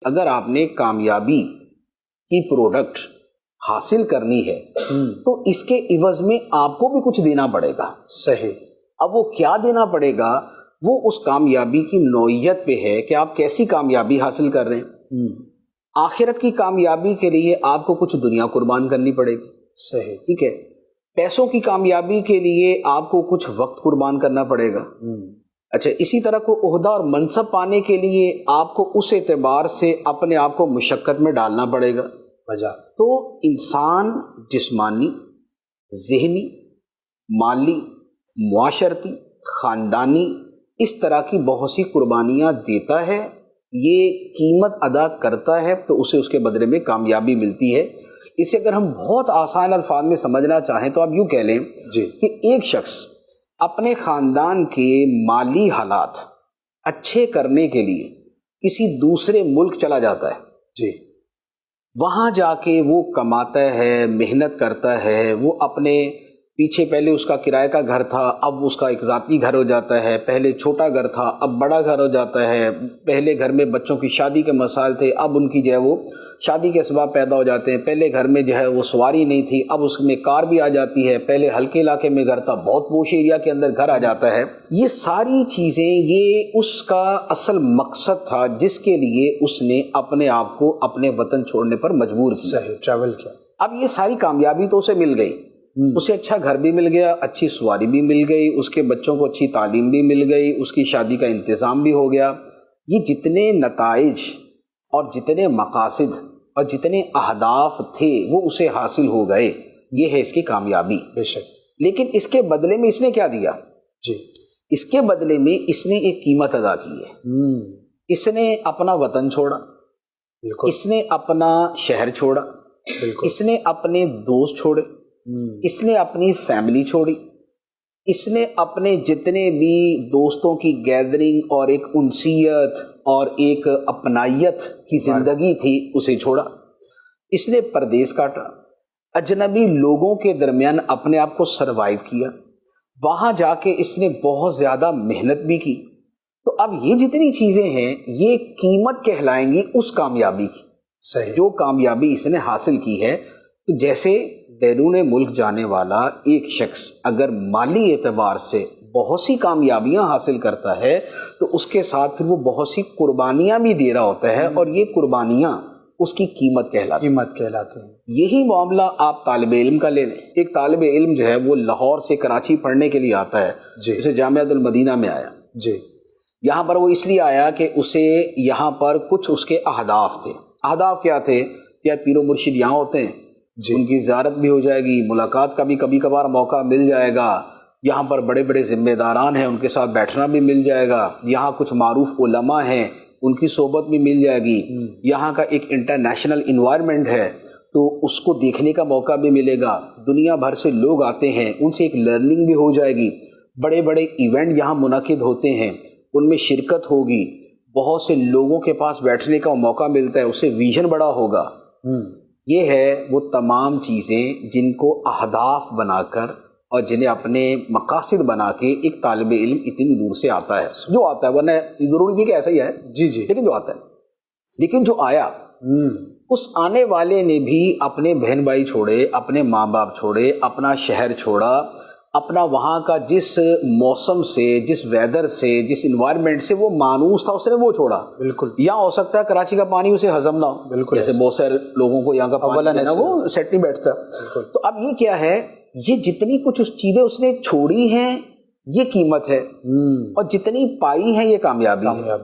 اگر آپ نے کامیابی کی پروڈکٹ حاصل کرنی ہے تو اس کے عوض میں آپ کو بھی کچھ دینا پڑے گا. صحیح. اب وہ کیا دینا پڑے گا؟ وہ اس کامیابی کی نوعیت پہ ہے کہ آپ کیسی کامیابی حاصل کر رہے ہیں. آخرت کی کامیابی کے لیے آپ کو کچھ دنیا قربان کرنی پڑے گی. صحیح. ٹھیک ہے. پیسوں کی کامیابی کے لیے آپ کو کچھ وقت قربان کرنا پڑے گا. اچھا، اسی طرح کو عہدہ اور منصب پانے کے لیے آپ کو اس اعتبار سے اپنے آپ کو مشقت میں ڈالنا پڑے گا. تو انسان جسمانی، ذہنی، مالی، معاشرتی، خاندانی اس طرح کی بہت سی قربانیاں دیتا ہے، یہ قیمت ادا کرتا ہے تو اسے اس کے بدلے میں کامیابی ملتی ہے. اسے اگر ہم بہت آسان الفاظ میں سمجھنا چاہیں تو آپ یوں کہہ لیں کہ ایک شخص اپنے خاندان کے مالی حالات اچھے کرنے کے لیے کسی دوسرے ملک چلا جاتا ہے. وہاں جا کے وہ کماتا ہے، محنت کرتا ہے. وہ اپنے پیچھے پہلے اس کا کرائے کا گھر تھا، اب اس کا ایک ذاتی گھر ہو جاتا ہے. پہلے چھوٹا گھر تھا، اب بڑا گھر ہو جاتا ہے. پہلے گھر میں بچوں کی شادی کے مسائل تھے، اب ان کی جو ہے وہ شادی کے اسباب پیدا ہو جاتے ہیں. پہلے گھر میں جو ہے وہ سواری نہیں تھی، اب اس میں کار بھی آ جاتی ہے. پہلے ہلکے علاقے میں گھر تھا، بہت پوش ایریا کے اندر گھر آ جاتا ہے. یہ ساری چیزیں یہ اس کا اصل مقصد تھا جس کے لیے اس نے اپنے آپ کو اپنے وطن چھوڑنے پر مجبور کیا. صحیح. ٹریول کیا. اب یہ ساری کامیابی تو اسے مل گئی. اسے اچھا گھر بھی مل گیا، اچھی سواری بھی مل گئی، اس کے بچوں کو اچھی تعلیم بھی مل گئی، اس کی شادی کا انتظام بھی ہو گیا. یہ جتنے نتائج اور جتنے مقاصد اور جتنے اہداف تھے وہ اسے حاصل ہو گئے. یہ ہے اس کی کامیابی. بے شک. لیکن اس کے بدلے میں اس نے کیا دیا؟ اس کے بدلے میں اس نے ایک قیمت ادا کی ہے. اس نے اپنا وطن چھوڑا، اس نے اپنا شہر چھوڑا، اس نے اپنے دوست چھوڑے، اس نے اپنی فیملی چھوڑی، اس نے اپنے جتنے بھی دوستوں کی گیدرنگ اور ایک انسیت اور ایک اپنائیت کی زندگی تھی اسے چھوڑا. اس نے پردیس کاٹا، اجنبی لوگوں کے درمیان اپنے آپ کو سروائیو کیا. وہاں جا کے اس نے بہت زیادہ محنت بھی کی. تو اب یہ جتنی چیزیں ہیں یہ قیمت کہلائیں گی اس کامیابی کی. صحیح. جو کامیابی اس نے حاصل کی ہے. تو جیسے بیرون ملک جانے والا ایک شخص اگر مالی اعتبار سے بہت سی کامیابیاں حاصل کرتا ہے تو اس کے ساتھ پھر وہ بہت سی قربانیاں بھی دے رہا ہوتا ہے اور یہ قربانیاں اس کی قیمت کہلاتی ہیں. یہی معاملہ آپ طالب علم کا لے لیں. ایک طالب علم جو ہے وہ لاہور سے کراچی پڑھنے کے لیے آتا ہے. جیسے جامعۃ المدینہ میں آیا. یہاں پر وہ اس لیے آیا کہ اسے یہاں پر کچھ اس کے اہداف تھے. اہداف کیا تھے؟ کیا پیر و مرشد یہاں ہوتے ہیں، ان کی زیارت بھی ہو جائے گی، ملاقات کا بھی کبھی کبھار موقع مل جائے گا. یہاں پر بڑے بڑے ذمہ داران ہیں، ان کے ساتھ بیٹھنا بھی مل جائے گا. یہاں کچھ معروف علماء ہیں، ان کی صحبت بھی مل جائے گی. یہاں کا ایک انٹرنیشنل انوائرمنٹ ہے تو اس کو دیکھنے کا موقع بھی ملے گا. دنیا بھر سے لوگ آتے ہیں، ان سے ایک لرننگ بھی ہو جائے گی. بڑے بڑے ایونٹ یہاں منعقد ہوتے ہیں، ان میں شرکت ہوگی. بہت سے لوگوں کے پاس بیٹھنے کا موقع ملتا ہے، اسے ویژن بڑا ہوگا. یہ ہے وہ تمام چیزیں جن کو اہداف بنا کر اور جنہیں اپنے مقاصد بنا کے ایک طالب علم اتنی دور سے آتا ہے جو آتا ہے. ورنہ ضروری نہیں کہ ایسا ہی ہے لیکن جو آتا ہے. لیکن جو آیا اس آنے والے نے بھی اپنے بہن بھائی چھوڑے، اپنے ماں باپ چھوڑے، اپنا شہر چھوڑا، اپنا وہاں کا جس موسم سے، جس ویدر سے، جس انوائرمنٹ سے وہ مانوس تھا اس نے وہ چھوڑا. بالکل. یہاں ہو سکتا ہے کراچی کا پانی اسے ہضم نہ ہو. بالکل. جیسے بہت سارے لوگوں کو یہاں کا پانی نا وہ سیٹ نہیں بیٹھتا. تو اب یہ کیا ہے، یہ جتنی کچھ چیزیں اس نے چھوڑی ہیں یہ قیمت ہے، اور جتنی پائی ہیں یہ کامیابی ہے.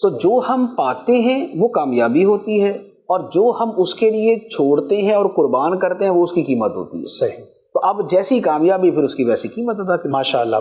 تو جو ہم پاتے ہیں وہ کامیابی ہوتی ہے، اور جو ہم اس کے لیے چھوڑتے ہیں اور قربان کرتے ہیں وہ اس کی قیمت ہوتی ہے. صحیح. تو اب جیسی کامیابی پھر اس کی ویسی قیمت ادا کریں. ماشاء اللہ.